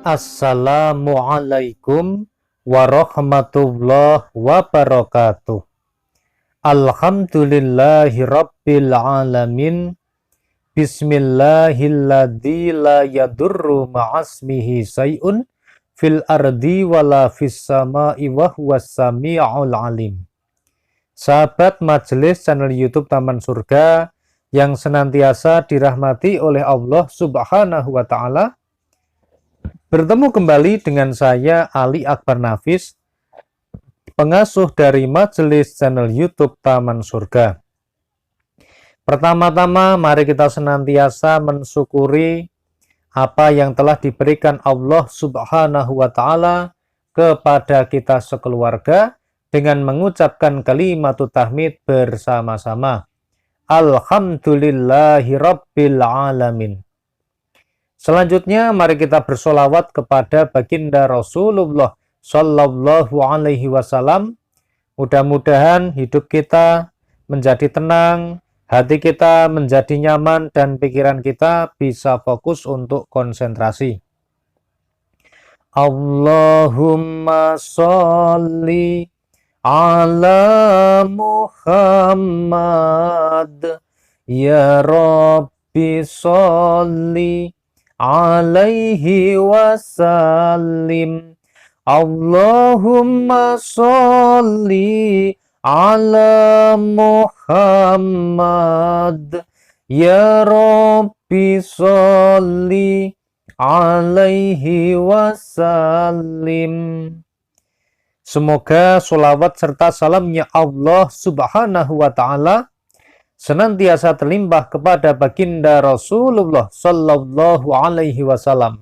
Assalamualaikum warahmatullahi wabarakatuh. Alhamdulillahi rabbil alamin. Bismillahilladzi la yadurru ma'asmihi say'un fil ardi wala fis sama'i wa huwas sami'ul alim. Sahabat majelis channel YouTube Taman Surga yang senantiasa dirahmati oleh Allah Subhanahu wa taala. Bertemu kembali dengan saya Ali Akbar Nafis, pengasuh dari majelis channel YouTube Taman Surga. Pertama-tama mari kita senantiasa mensyukuri apa yang telah diberikan Allah Subhanahu wa taala kepada kita sekeluarga dengan mengucapkan kalimatut tahmid bersama-sama. Alhamdulillahi rabbil alamin. Selanjutnya mari kita bersolawat kepada baginda Rasulullah Sallallahu Alaihi Wasallam. Mudah-mudahan hidup kita menjadi tenang, hati kita menjadi nyaman, dan pikiran kita bisa fokus untuk konsentrasi. Allahumma sholli ala Muhammad, ya Rabbi sholli alaihi wasallim. Allahumma sholli ala Muhammad, ya Rabbi sholli alaihi wasallim. Semoga sholawat serta salamnya Allah Subhanahu wa ta'ala senantiasa terlimpah kepada baginda Rasulullah Sallallahu Alaihi Wasallam.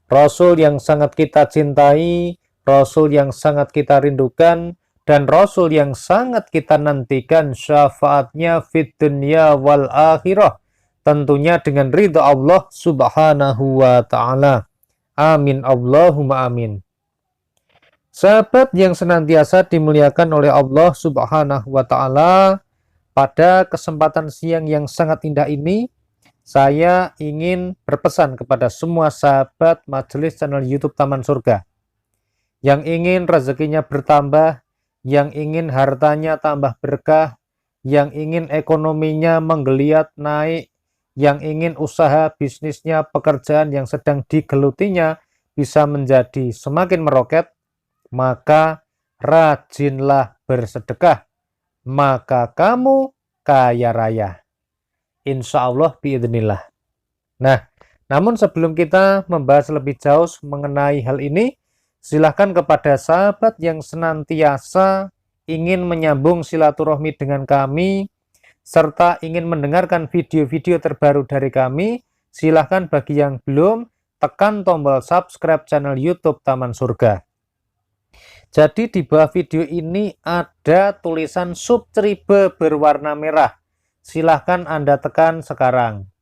Rasul yang sangat kita cintai, Rasul yang sangat kita rindukan, dan Rasul yang sangat kita nantikan syafaatnya fid dunya wal akhirah, tentunya dengan ridha Allah Subhanahu wa ta'ala. Amin Allahumma amin. Sahabat yang senantiasa dimuliakan oleh Allah Subhanahu wa ta'ala, pada kesempatan siang yang sangat indah ini, saya ingin berpesan kepada semua sahabat majelis channel YouTube Taman Surga yang ingin rezekinya bertambah, yang ingin hartanya tambah berkah, yang ingin ekonominya menggeliat naik, yang ingin usaha bisnisnya, pekerjaan yang sedang digelutinya bisa menjadi semakin meroket, maka rajinlah bersedekah, maka kamu kaya raya. Insya Allah biidznillah. Nah, namun sebelum kita membahas lebih jauh mengenai hal ini, silahkan kepada sahabat yang senantiasa ingin menyambung silaturahmi dengan kami, serta ingin mendengarkan video-video terbaru dari kami, silahkan bagi yang belum, tekan tombol subscribe channel YouTube Taman Surga. Jadi di bawah video ini ada tulisan subscribe berwarna merah. Silahkan Anda tekan sekarang.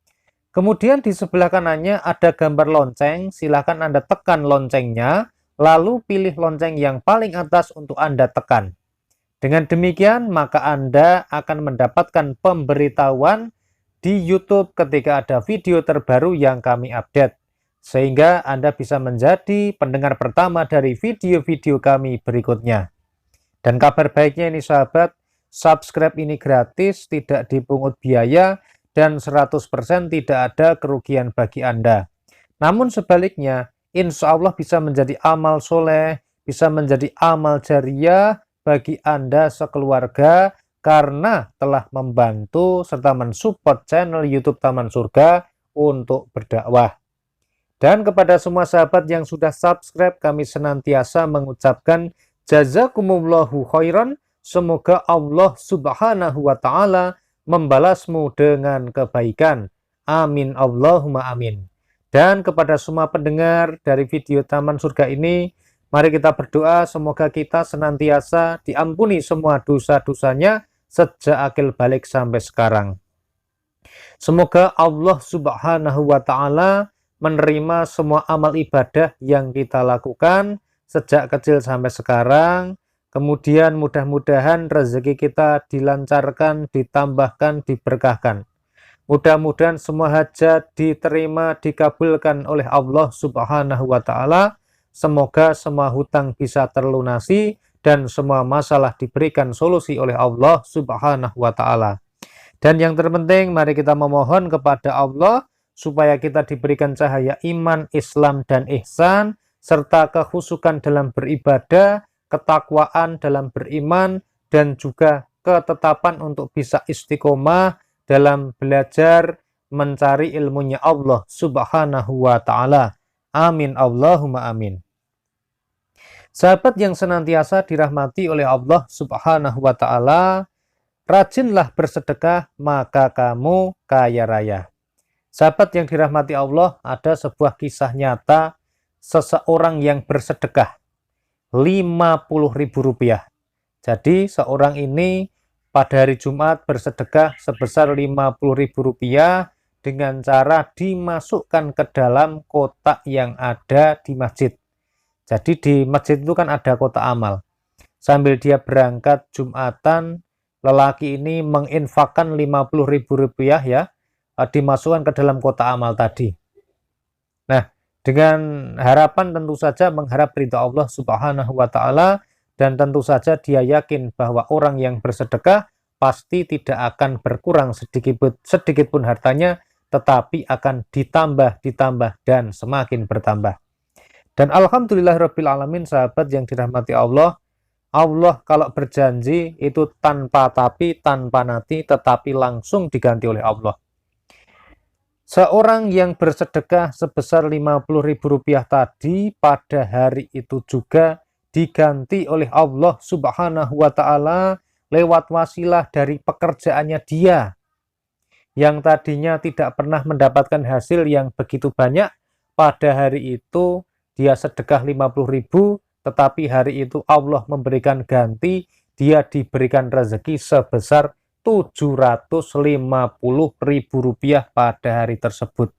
Kemudian di sebelah kanannya ada gambar lonceng. Silahkan Anda tekan loncengnya, lalu pilih lonceng yang paling atas untuk Anda tekan. Dengan demikian maka Anda akan mendapatkan pemberitahuan di YouTube ketika ada video terbaru yang kami update, sehingga Anda bisa menjadi pendengar pertama dari video-video kami berikutnya. Dan kabar baiknya ini sahabat, subscribe ini gratis, tidak dipungut biaya, dan 100% tidak ada kerugian bagi Anda. Namun sebaliknya, insya Allah bisa menjadi amal soleh, bisa menjadi amal jariah bagi Anda sekeluarga, karena telah membantu serta mensupport channel YouTube Taman Surga untuk berdakwah. Dan kepada semua sahabat yang sudah subscribe, kami senantiasa mengucapkan jazakumullahu khairan. Semoga Allah Subhanahu wa ta'ala membalasmu dengan kebaikan. Amin Allahumma amin. Dan kepada semua pendengar dari video Taman Surga ini, mari kita berdoa semoga kita senantiasa diampuni semua dosa-dosanya sejak akil balik sampai sekarang. Semoga Allah Subhanahu wa ta'ala menerima semua amal ibadah yang kita lakukan sejak kecil sampai sekarang. Kemudian mudah-mudahan rezeki kita dilancarkan, ditambahkan, diberkahkan. Mudah-mudahan semua hajat diterima, dikabulkan oleh Allah Subhanahu wa Ta'ala. Semoga semua hutang bisa terlunasi dan semua masalah diberikan solusi oleh Allah Subhanahu wa Ta'ala. Dan yang terpenting, mari kita memohon kepada Allah supaya kita diberikan cahaya iman, Islam, dan ihsan, serta kehusukan dalam beribadah, ketakwaan dalam beriman, dan juga ketetapan untuk bisa istiqomah dalam belajar mencari ilmunya Allah Subhanahu wa Ta'ala. Amin Allahumma amin. Sahabat yang senantiasa dirahmati oleh Allah Subhanahu wa Ta'ala, rajinlah bersedekah maka kamu kaya raya. Sahabat yang dirahmati Allah, ada sebuah kisah nyata seseorang yang bersedekah Rp50.000. Jadi seorang ini pada hari Jumat bersedekah sebesar Rp50.000 dengan cara dimasukkan ke dalam kotak yang ada di masjid. Jadi di masjid itu kan ada kotak amal. Sambil dia berangkat Jumatan, lelaki ini menginfakkan Rp50.000 ya, dimasukkan ke dalam kotak amal tadi. Nah, dengan harapan tentu saja mengharap ridha Allah Subhanahu wa Ta'ala, dan tentu saja dia yakin bahwa orang yang bersedekah pasti tidak akan berkurang sedikit pun hartanya, tetapi akan ditambah, dan semakin bertambah. Dan alhamdulillahirabbil alamin, sahabat yang dirahmati Allah, Allah kalau berjanji itu tanpa tapi, tanpa nanti, tetapi langsung diganti oleh Allah. Seorang yang bersedekah sebesar Rp50.000 tadi pada hari itu juga diganti oleh Allah Subhanahu wa Ta'ala lewat wasilah dari pekerjaannya dia, yang tadinya tidak pernah mendapatkan hasil yang begitu banyak. Pada hari itu dia sedekah 50.000, tetapi hari itu Allah memberikan ganti, dia diberikan rezeki sebesar Rp750.000 pada hari tersebut.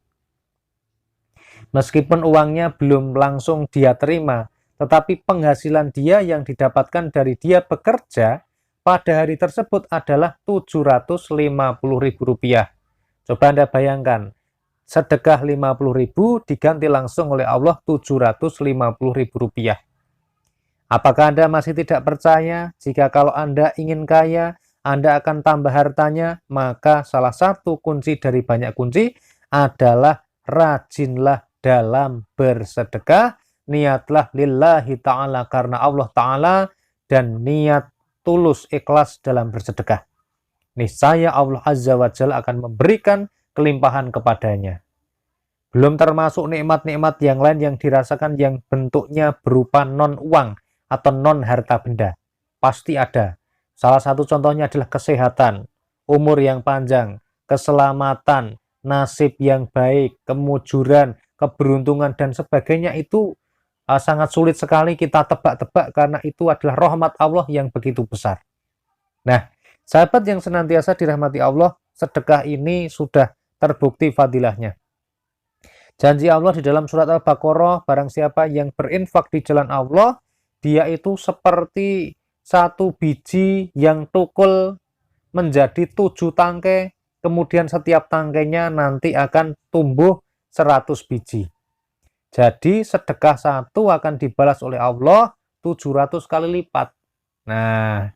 Meskipun uangnya belum langsung dia terima, tetapi penghasilan dia yang didapatkan dari dia bekerja pada hari tersebut adalah Rp750.000. Coba Anda bayangkan, sedekah 50.000 diganti langsung oleh Allah Rp750.000. Apakah Anda masih tidak percaya? Jika kalau Anda ingin kaya, Anda akan tambah hartanya, maka salah satu kunci dari banyak kunci adalah rajinlah dalam bersedekah. Niatlah lillahi ta'ala, karena Allah ta'ala, dan niat tulus ikhlas dalam bersedekah. Niscaya Allah azza wa jalla akan memberikan kelimpahan kepadanya. Belum termasuk nikmat-nikmat yang lain yang dirasakan yang bentuknya berupa non-uang atau non-harta benda. Pasti ada. Salah satu contohnya adalah kesehatan, umur yang panjang, keselamatan, nasib yang baik, kemujuran, keberuntungan, dan sebagainya. Itu sangat sulit sekali kita tebak-tebak karena itu adalah rahmat Allah yang begitu besar. Nah, sahabat yang senantiasa dirahmati Allah, sedekah ini sudah terbukti fadilahnya. Janji Allah di dalam surat Al-Baqarah, barang siapa yang berinfak di jalan Allah, dia itu seperti satu biji yang tukul menjadi 7 tangkai, kemudian setiap tangkainya nanti akan tumbuh 100 biji. Jadi sedekah satu akan dibalas oleh Allah 700 kali lipat. Nah,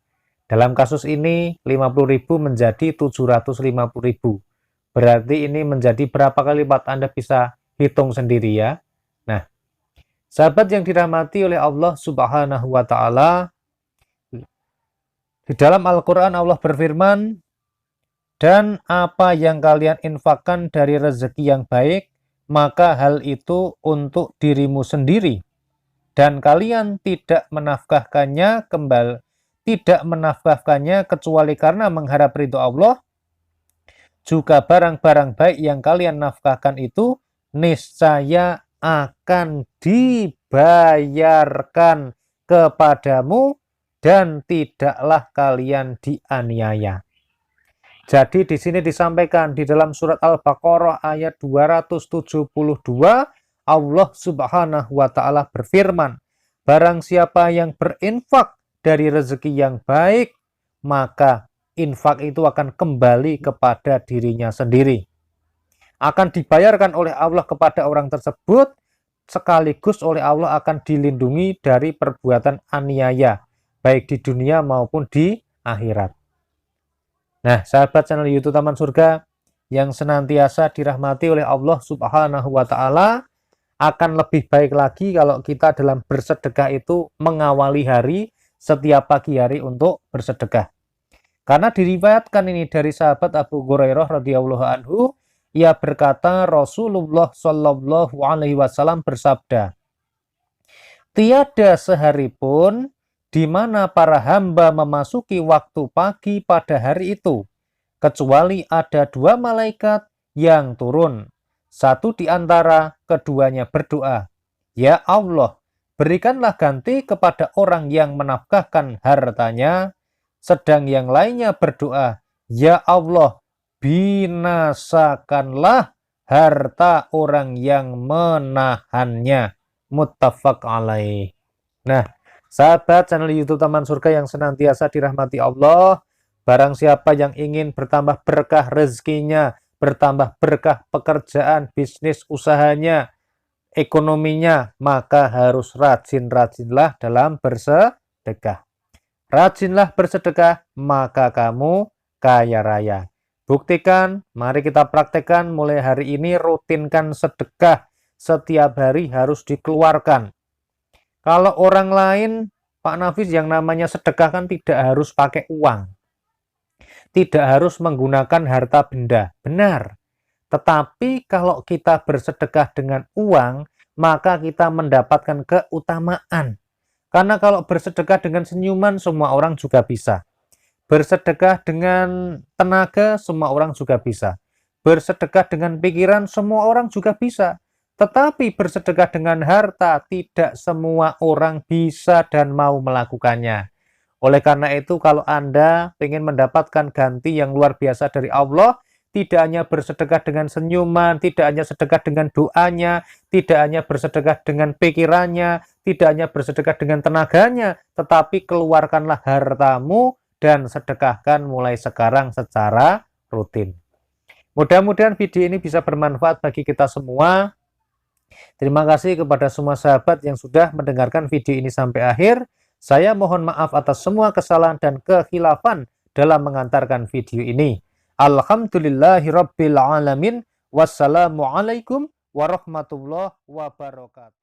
dalam kasus ini 50.000 menjadi 750.000. Berarti ini menjadi berapa kali lipat? Anda bisa hitung sendiri ya. Nah, sahabat yang dirahmati oleh Allah Subhanahu wa Ta'ala, di dalam Al-Quran Allah berfirman, dan apa yang kalian infakkan dari rezeki yang baik, maka hal itu untuk dirimu sendiri, dan kalian tidak menafkahkannya kecuali karena mengharap ridho Allah. Juga barang-barang baik yang kalian nafkahkan itu niscaya akan dibayarkan kepadamu dan tidaklah kalian dianiaya. Jadi di sini disampaikan di dalam surat Al-Baqarah ayat 272, Allah Subhanahu wa Ta'ala berfirman, barang siapa yang berinfak dari rezeki yang baik, maka infak itu akan kembali kepada dirinya sendiri. Akan dibayarkan oleh Allah kepada orang tersebut, sekaligus oleh Allah akan dilindungi dari perbuatan aniaya, baik di dunia maupun di akhirat. Nah, sahabat channel YouTube Taman Surga yang senantiasa dirahmati oleh Allah Subhanahu wa Ta'ala, akan lebih baik lagi kalau kita dalam bersedekah itu mengawali hari setiap pagi hari untuk bersedekah. Karena diriwayatkan ini dari sahabat Abu Hurairah radhiyallahu anhu, ia berkata Rasulullah Shallallahu alaihi wasallam bersabda, tiada sehari pun di mana para hamba memasuki waktu pagi pada hari itu, kecuali ada dua malaikat yang turun. Satu di antara keduanya berdoa, ya Allah, berikanlah ganti kepada orang yang menafkahkan hartanya. Sedang yang lainnya berdoa, ya Allah, binasakanlah harta orang yang menahannya. Muttafaq alaih. Nah, sahabat channel YouTube Taman Surga yang senantiasa dirahmati Allah, barang siapa yang ingin bertambah berkah rezekinya, bertambah berkah pekerjaan, bisnis, usahanya, ekonominya, maka harus rajin-rajinlah dalam bersedekah. Rajinlah bersedekah, maka kamu kaya raya. Buktikan, mari kita praktekkan mulai hari ini, rutinkan sedekah. Setiap hari harus dikeluarkan. Kalau orang lain, Pak Nafis, yang namanya sedekah kan tidak harus pakai uang. Tidak harus menggunakan harta benda, benar. Tetapi kalau kita bersedekah dengan uang, maka kita mendapatkan keutamaan. Karena kalau bersedekah dengan senyuman, semua orang juga bisa. Bersedekah dengan tenaga, semua orang juga bisa. Bersedekah dengan pikiran, semua orang juga bisa. Tetapi bersedekah dengan harta, tidak semua orang bisa dan mau melakukannya. Oleh karena itu, kalau Anda ingin mendapatkan ganti yang luar biasa dari Allah, tidak hanya bersedekah dengan senyuman, tidak hanya sedekah dengan doanya, tidak hanya bersedekah dengan pikirannya, tidak hanya bersedekah dengan tenaganya, tetapi keluarkanlah hartamu dan sedekahkan mulai sekarang secara rutin. Mudah-mudahan video ini bisa bermanfaat bagi kita semua. Terima kasih kepada semua sahabat yang sudah mendengarkan video ini sampai akhir. Saya mohon maaf atas semua kesalahan dan kekhilafan dalam mengantarkan video ini. Alhamdulillahirabbil alamin. Wassalamualaikum warahmatullahi wabarakatuh.